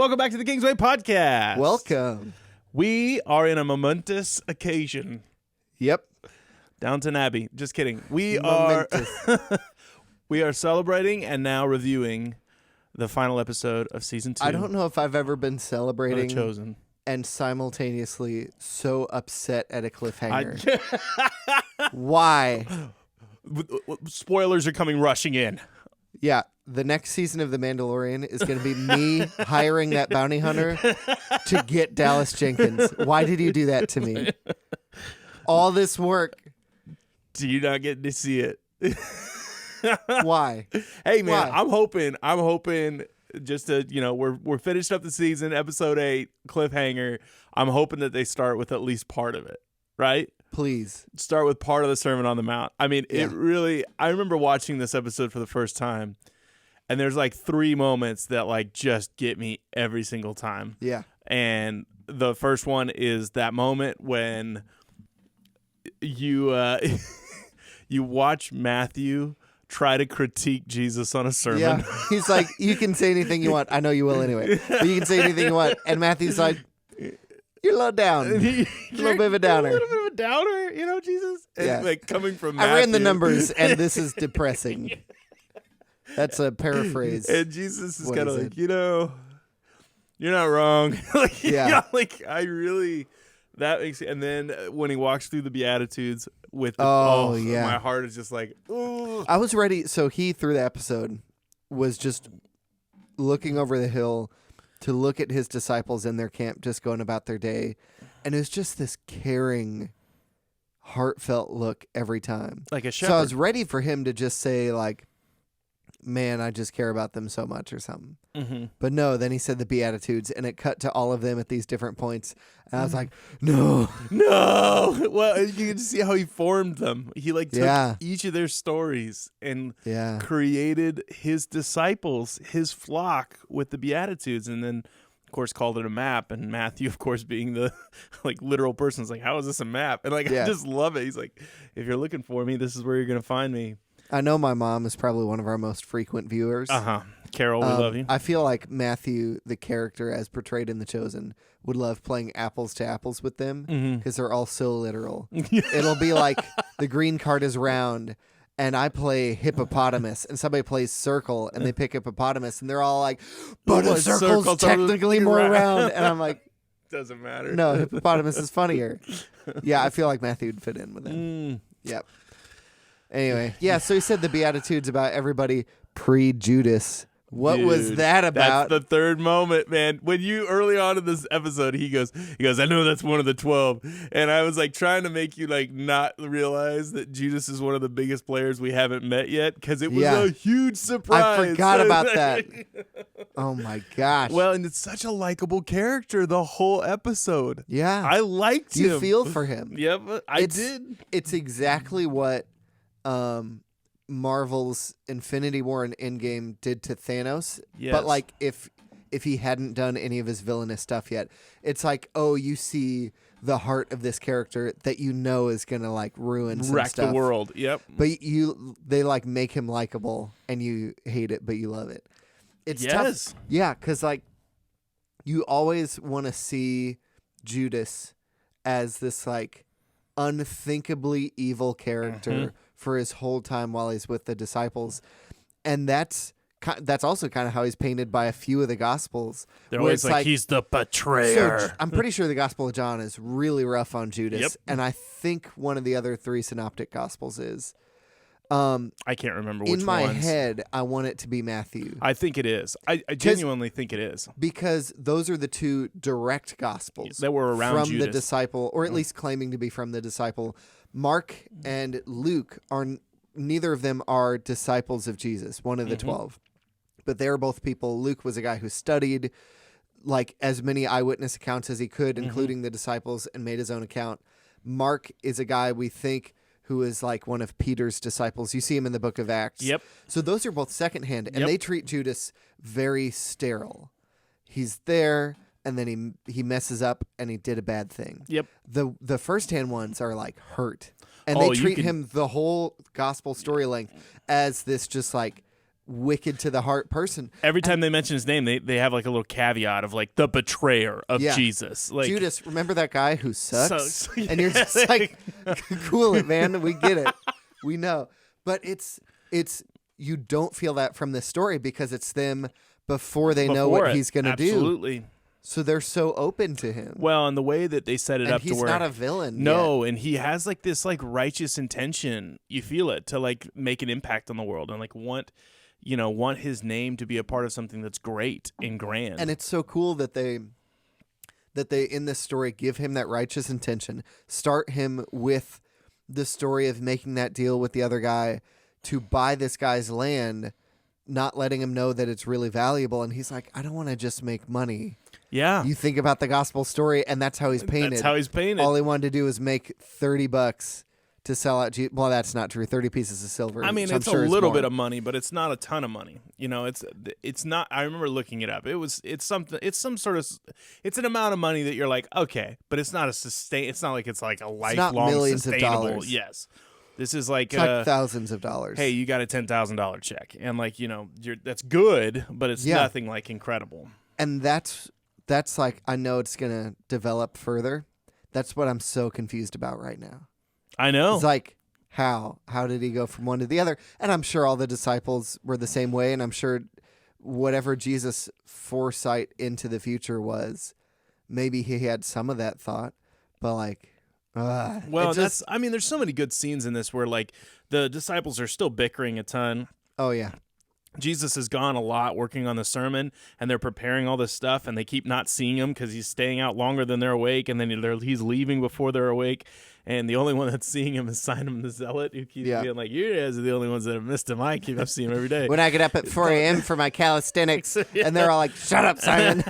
welcome back to the Kingsway Podcast. Welcome. We are in a momentous occasion. Yep. Downton Abbey. Just kidding. We are celebrating and now reviewing the final episode of season 2. I don't know if I've ever been celebrating Chosen and simultaneously so upset at a cliffhanger. Why? Spoilers are coming rushing in. Yeah, the next season of The Mandalorian is going to be me hiring that bounty hunter to get Dallas Jenkins. Why did you do that to me? All this work. Do you not get to see it? Why? Hey man, Why? I'm hoping just to, we're finished up the season, episode 8, cliffhanger. I'm hoping that they start with at least part of it, right? Please. Start with part of the Sermon on the Mount. I mean, Yeah. I remember watching this episode for the first time, and there's like 3 moments that like just get me every single time. Yeah. And the first one is that moment when you you watch Matthew try to critique Jesus on a sermon. Yeah. He's like, you can say anything you want. I know you will anyway. But you can say anything you want. And Matthew's like, you're low down. A little bit of a downer. A little bit of a downer, Jesus? And Yeah. like coming from Matthew. I ran the numbers, and this is depressing. That's a paraphrase. And Jesus is What kind of is like, it? you're not wrong. Like, Yeah. I really, that makes it. And then when he walks through the Beatitudes with the, yeah. my heart is just like, ooh. I was ready. So he, through the episode, was just looking over the hill to look at his disciples in their camp, just going about their day. And it was just this caring, heartfelt look every time. Like a shepherd. So I was ready for him to just say, like, man, I just care about them so much or something. Mm-hmm. But no, then he said the Beatitudes, and it cut to all of them at these different points. And I was like, no. No. Well, you can see how he formed them. He like took Yeah. each of their stories and Yeah. created his disciples, his flock with the Beatitudes, and then of course called it a map. And Matthew, of course, being the like literal person, is like, how is this a map? And like, Yeah. I just love it. He's like, if you're looking for me, this is where you're gonna find me. I know my mom is probably one of our most frequent viewers. Carol, we love you. I feel like Matthew, the character as portrayed in The Chosen, would love playing apples to apples with them because they're all so literal. It'll be like the green card is round and I play hippopotamus and somebody plays circle and they pick hippopotamus and they're all like, but a circle's technically more round. And I'm like, doesn't matter. no, hippopotamus is funnier. Yeah, I feel like Matthew would fit in with them. Yep. Anyway, yeah, so he said the Beatitudes about everybody pre-Judas. What was Dude, that about? That's the third moment, man. When you early on in this episode, he goes, I know that's one of the 12. And I was like trying to make you like not realize that Judas is one of the biggest players we haven't met yet because it was a huge surprise. I forgot about that. Oh my gosh. Well, and it's such a likable character the whole episode. Yeah. I liked him. You feel for him. Yep, I did. It's exactly what Marvel's Infinity War and Endgame did to Thanos. Yes. But like if he hadn't done any of his villainous stuff yet, it's like, oh, you see the heart of this character that you know is gonna like ruin some Wreck stuff. the world. Yep. But they like make him likable and you hate it, but you love it. It's tough. Yeah, because like you always want to see Judas as this like unthinkably evil character for his whole time while he's with the disciples, and that's also kind of how he's painted by a few of the Gospels. They're always like he's the betrayer. So I'm pretty sure the Gospel of John is really rough on Judas, Yep. and I think one of the other 3 synoptic Gospels is. I can't remember which ones. In my head, I want it to be Matthew. I think it is. I genuinely think it is. Because those are the 2 direct Gospels that were around from Judas. the disciple, or at least claiming to be from the disciple. Mark and Luke neither of them are disciples of Jesus, one of the 12. But they're both people. Luke was a guy who studied like as many eyewitness accounts as he could, including the disciples, and made his own account. Mark is a guy we think who is like one of Peter's disciples. You see him in the book of Acts. Yep. So those are both secondhand, and they treat Judas very sterile. He's there, and then he messes up, and he did a bad thing. Yep. The first-hand ones are like hurt, and they treat him the whole gospel story length as this just like wicked to the heart person. Every time they mention his name, they have like a little caveat of like the betrayer of Jesus. Like Judas, remember that guy who sucks? And you're Yeah. just like, cool it, man. We get it. We know. But it's you don't feel that from this story because it's them before they know what he's going to do. Absolutely. So they're so open to him. Well, and the way that they set it up to where he's not a villain. No, yet. and he has like this like righteous intention. You feel it to like make an impact on the world and like want his name to be a part of something that's great and grand. And it's so cool that they in this story give him that righteous intention. Start him with the story of making that deal with the other guy to buy this guy's land, not letting him know that it's really valuable. And he's like, I don't want to just make money. Yeah. You think about the gospel story, and that's how he's painted. That's how he's painted. All he wanted to do was make $30 to sell out. Well, that's not true. 30 pieces of silver. I mean, it's a little bit of money, but it's not a ton of money. You know, it's not. I remember looking it up. It's an amount of money that you're like, okay, but it's not It's not like it's like a lifelong not millions sustainable. of dollars. Yes. This is like, like thousands of dollars. Hey, you got a $10,000 check, and like that's good, but it's nothing like incredible. And that's like, I know it's gonna develop further. That's what I'm so confused about right now. I know. It's like, how did he go from one to the other? And I'm sure all the disciples were the same way, and I'm sure whatever Jesus' foresight into the future was, maybe he had some of that thought, but like. There's so many good scenes in this where like the disciples are still bickering a ton. Oh yeah. Jesus has gone a lot working on the sermon, and they're preparing all this stuff, and they keep not seeing him because he's staying out longer than they're awake, and then he's leaving before they're awake, and the only one that's seeing him is Simon the Zealot, who keeps being like, you guys are the only ones that have missed him. I see him every day. When I get up at 4 a.m. for my calisthenics, and they're all like, shut up, Simon.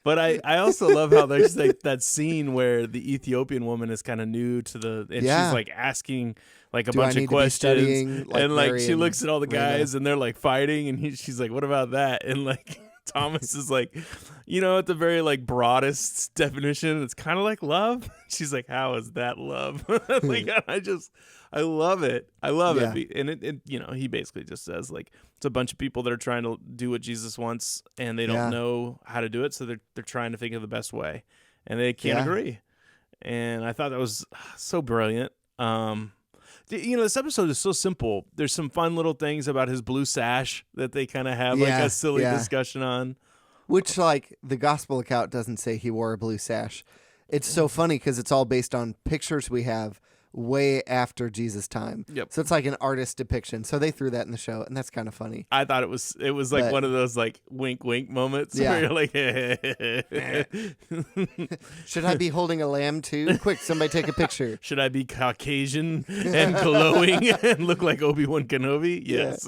But I also love how there's like that scene where the Ethiopian woman is kind of new to she's like asking like a bunch of questions, and like she looks at all the guys and they're like fighting, and she's like, "What about that?" And like Thomas is like, at the very like broadest definition, it's kind of like love. She's like, "How is that love?" Like I love it. I love it. And it he basically just says like it's a bunch of people that are trying to do what Jesus wants, and they don't know how to do it, so they're trying to think of the best way, and they can't agree. And I thought that was so brilliant. This episode is so simple. There's some fun little things about his blue sash that they kind of have like a silly discussion on. Which, like, the gospel account doesn't say he wore a blue sash. It's so funny because it's all based on pictures we have way after Jesus' time. Yep. So it's like an artist depiction. So they threw that in the show, and that's kind of funny. I thought it was like one of those like wink wink moments where you're like, should I be holding a lamb too? Quick, somebody take a picture. Should I be Caucasian and glowing and look like Obi-Wan Kenobi? Yes.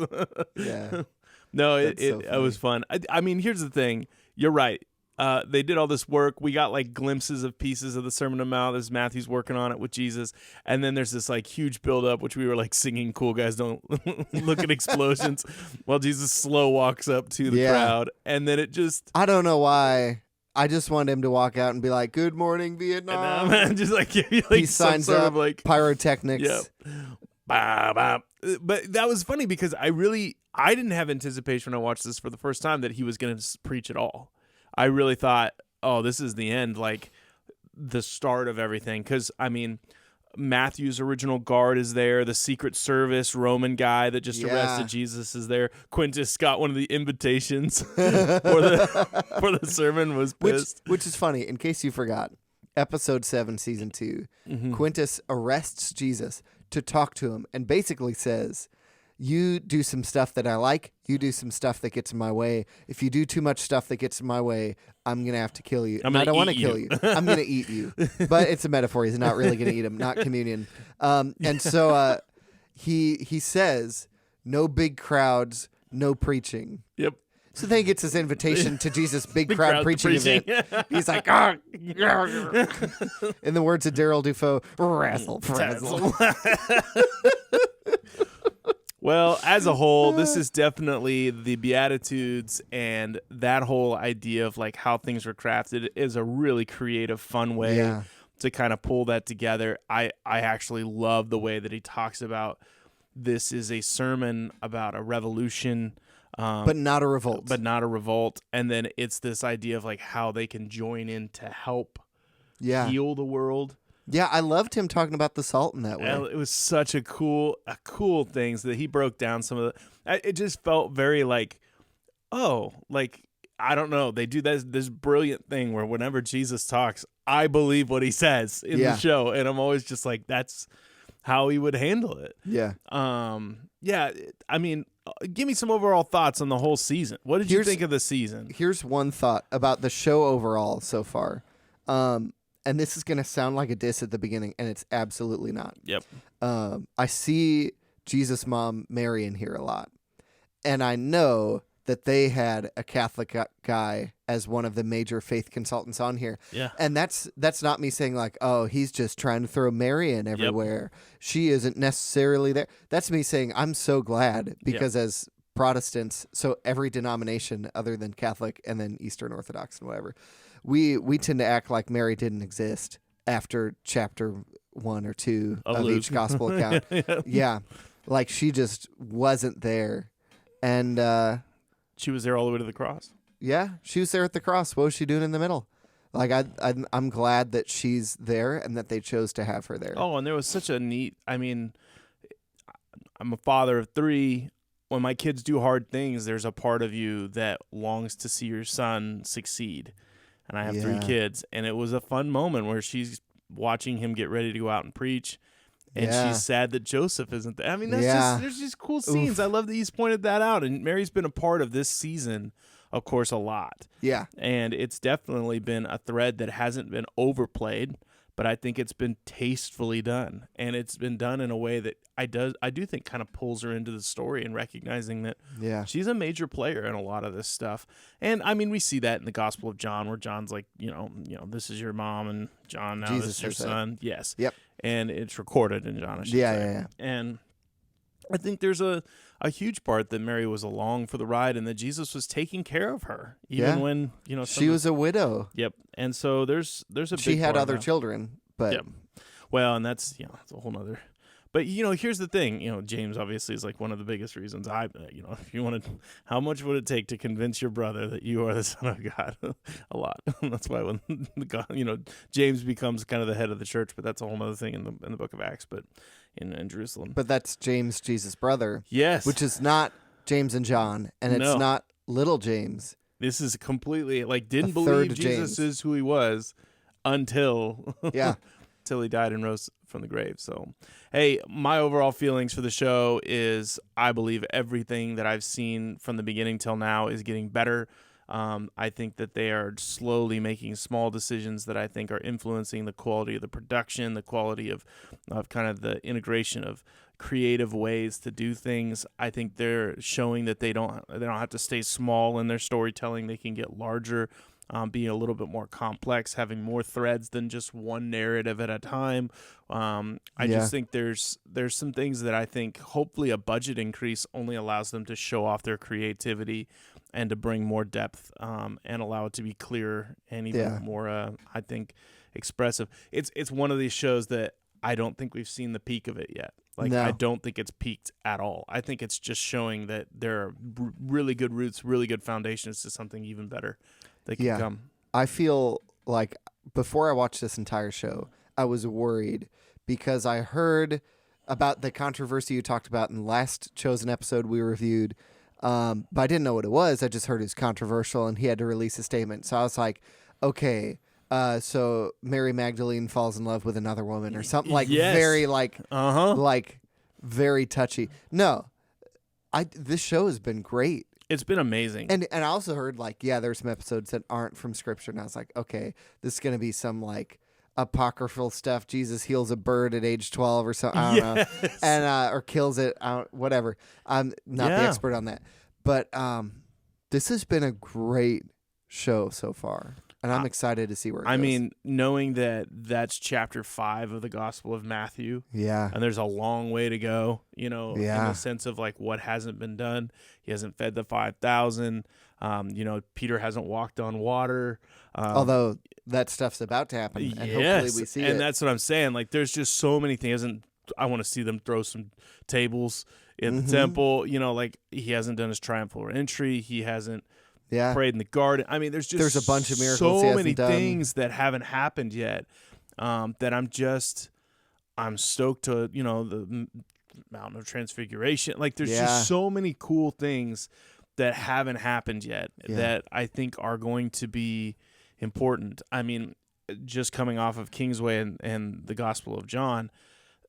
Yeah. No, it was fun. I mean, here's the thing. You're right. They did all this work. We got like glimpses of pieces of the Sermon on the Mount as Matthew's working on it with Jesus. And then there's this like huge buildup, which we were like singing Cool Guys Don't Look at Explosions while Jesus slow walks up to the crowd. And then it just... I don't know why. I just wanted him to walk out and be like, "Good morning, Vietnam." And just like, give you like he some signs sort up of like... pyrotechnics. Yep. Bah, bah. But that was funny because I didn't have anticipation when I watched this for the first time that he was going to preach at all. I really thought, oh, this is the end, like the start of everything. Because, I mean, Matthew's original guard is there. The Secret Service Roman guy that just arrested Jesus is there. Quintus got one of the invitations for the sermon, was pissed. Which is funny. In case you forgot, episode 7, season 2, Quintus arrests Jesus to talk to him and basically says, "You do some stuff that I like. You do some stuff that gets in my way. If you do too much stuff that gets in my way, I'm going to have to kill you. I don't want to kill you. I'm going to eat you." But it's a metaphor. He's not really going to eat him, not communion. And so he says, "No big crowds, no preaching." Yep. So then he gets his invitation to Jesus' big crowd preaching event. He's like, "Ah." In the words of Daryl Dufo, "Razzle, frazzle." Well, as a whole, this is definitely the Beatitudes, and that whole idea of like how things were crafted is a really creative, fun way to kind of pull that together. I actually love the way that he talks about this is a sermon about a revolution but not a revolt. And then it's this idea of like how they can join in to help heal the world. Yeah, I loved him talking about the salt in that way. It was such a cool things that he broke down some of the. It just felt very like, I don't know. They do this brilliant thing where whenever Jesus talks, I believe what he says in the show, and I'm always just like, that's how he would handle it. Yeah. I mean, give me some overall thoughts on the whole season. What did you think of the season? Here's one thought about the show overall so far. And this is going to sound like a diss at the beginning, and it's absolutely not. Yep. I see Jesus' mom, Mary, in here a lot. And I know that they had a Catholic guy as one of the major faith consultants on here. Yeah. And that's not me saying like, oh, he's just trying to throw Mary in everywhere. Yep. She isn't necessarily there. That's me saying I'm so glad because as Protestants, so every denomination other than Catholic and then Eastern Orthodox and whatever, we tend to act like Mary didn't exist after chapter 1 or 2 of each gospel account. Yeah. Like she just wasn't there. And she was there all the way to the cross. Yeah, she was there at the cross. What was she doing in the middle? Like I'm glad that she's there and that they chose to have her there. Oh, and there was such a neat, I mean, I'm a father of 3. When my kids do hard things, there's a part of you that longs to see your son succeed. And I have 3 kids, and it was a fun moment where she's watching him get ready to go out and preach, and she's sad that Joseph isn't there. I mean, there's just cool scenes. I love that he's pointed that out, and Mary's been a part of this season, of course, a lot. Yeah. And it's definitely been a thread that hasn't been overplayed, but I think it's been tastefully done, and it's been done in a way that I do think kind of pulls her into the story and recognizing that she's a major player in a lot of this stuff. And I mean, we see that in the Gospel of John, where John's like, you know, this is your mom, and John, now this is your son. Yes. Yep. And it's recorded in John. Yeah. And I think there's a huge part that Mary was along for the ride, and that Jesus was taking care of her, even when she was a widow. Yep. And so there's a she big had part other children, but well, and that's that's a whole nother. But here's the thing. James obviously is like one of the biggest reasons. If you wanted, how much would it take to convince your brother that you are the Son of God? A lot. That's why when James becomes kind of the head of the church, but that's a whole other thing in the book of Acts. But in Jerusalem. But that's James, Jesus' brother. Yes. Which is not James and John, and it's not little James. This is completely didn't believe Jesus is who he was until till he died and rose from the grave. So, hey, my overall feelings for the show is I believe everything that I've seen from the beginning till now is getting better. I think that they are slowly making small decisions that I think are influencing the quality of the production, the quality of kind of the integration of creative ways to do things. I think they're showing that they don't have to stay small in their storytelling. They can get larger, being a little bit more complex, having more threads than just one narrative at a time. I just think there's some things that I think hopefully a budget increase only allows them to show off their creativity and to bring more depth and allow it to be clearer and even more, I think, expressive. It's one of these shows that I don't think we've seen the peak of it yet. I don't think it's peaked at all. I think it's just showing that there are really good roots, really good foundations to something even better that can come. I feel like before I watched this entire show, I was worried because I heard about the controversy you talked about in the last Chosen episode we reviewed, but I didn't know what it was. I just heard it was controversial, and he had to release a statement. So I was like, okay, so Mary Magdalene falls in love with another woman or something very very touchy. No, this show has been great. It's been amazing. And I also heard there's some episodes that aren't from scripture, and I was like, okay, this is going to be some apocryphal stuff. Jesus heals a bird at age 12 or something. I don't know. And or kills it, whatever. I'm not the expert on that. But this has been a great show so far. And I'm excited to see where it goes. I mean, knowing that that's chapter 5 of the Gospel of Matthew. Yeah. And there's a long way to go, in the sense of what hasn't been done. He hasn't fed the 5,000. Peter hasn't walked on water. Although that stuff's about to happen. And hopefully we see it. And that's what I'm saying. There's just so many things. He hasn't I want to see them throw some tables in the temple. You know, like he hasn't done his triumphal entry. He hasn't prayed in the garden. I mean, there's a bunch of miracles. So many things that haven't happened yet that I'm stoked to, you know, the Mountain of Transfiguration. Like there's just so many cool things that haven't happened yet that I think are going to be important. I mean, just coming off of Kingsway and the Gospel of John,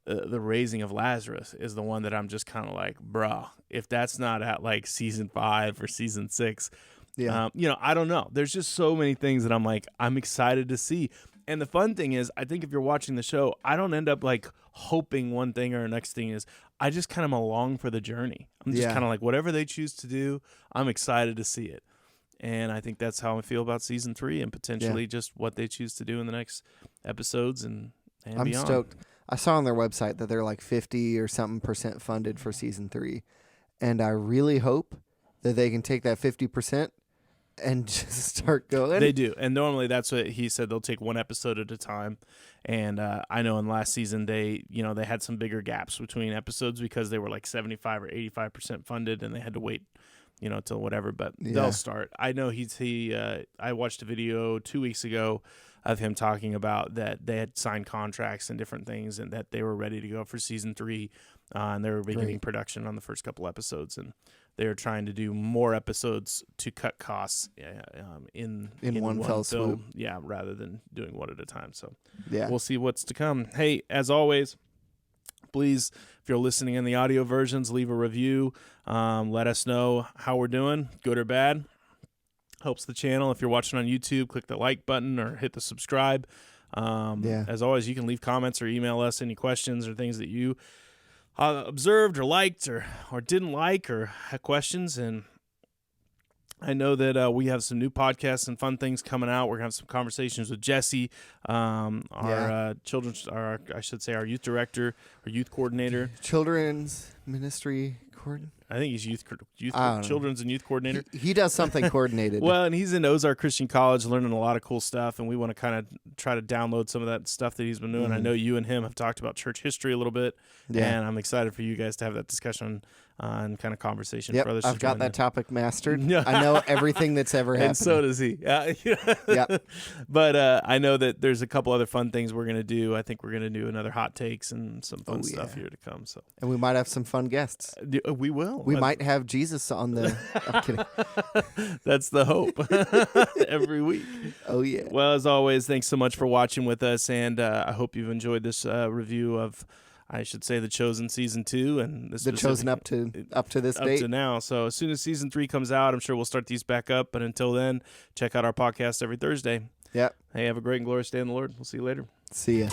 the raising of Lazarus is the one that I'm just kind of like, bruh, if that's not at like season 5 or season 6, you know, I don't know. There's just so many things that I'm like, I'm excited to see. And the fun thing is, I think if you're watching the show, I don't end up like hoping one thing or the next thing is. I just kind of am along for the journey. I'm just kind of like, whatever they choose to do, I'm excited to see it. And I think that's how I feel about season 3 and potentially just what they choose to do in the next episodes and I'm beyond. Stoked. I saw on their website that they're like 50 or something % funded for season 3. And I really hope that they can take that 50% and just start going. They do. And normally that's what he said. They'll take one episode at a time. And I know in last season they had some bigger gaps between episodes because they were like 75 or 85% funded and they had to wait, you know, till whatever, but they'll start. I know I watched a video 2 weeks ago of him talking about that they had signed contracts and different things and that they were ready to go for season 3 and they were beginning production on the first couple episodes and they were trying to do more episodes to cut costs in one fell swoop. Yeah, rather than doing one at a time. So we'll see what's to come. Hey, as always, please, if you're listening in the audio versions, leave a review. Let us know how we're doing, good or bad. Helps the channel. If you're watching on YouTube, click the like button or hit the subscribe. As always, you can leave comments or email us any questions or things that you observed or liked or didn't like or had questions. And I know that we have some new podcasts and fun things coming out. We're going to have some conversations with Jesse, our youth director, or youth coordinator. Children's ministry coordinator. I think he's children's and youth coordinator. He does something coordinated. Well, and he's in Ozark Christian College learning a lot of cool stuff, and we want to kind of try to download some of that stuff that he's been doing. I know you and him have talked about church history a little bit, and I'm excited for you guys to have that discussion and kind of conversation for others. I've got that topic mastered. I know everything that's ever happened. And so does he. But I know that there's a couple other fun things we're going to do. I think we're going to do another hot takes and some fun stuff here to come. So, and we might have some fun guests. We will. We might have Jesus on the... I'm kidding. That's the hope. Every week. Oh, yeah. Well, as always, thanks so much for watching with us, and I hope you've enjoyed this review of, I should say, The Chosen Season 2. And The Chosen up to this date. Up to now. So as soon as Season 3 comes out, I'm sure we'll start these back up. But until then, check out our podcast every Thursday. Yep. Hey, have a great and glorious day in the Lord. We'll see you later. See ya.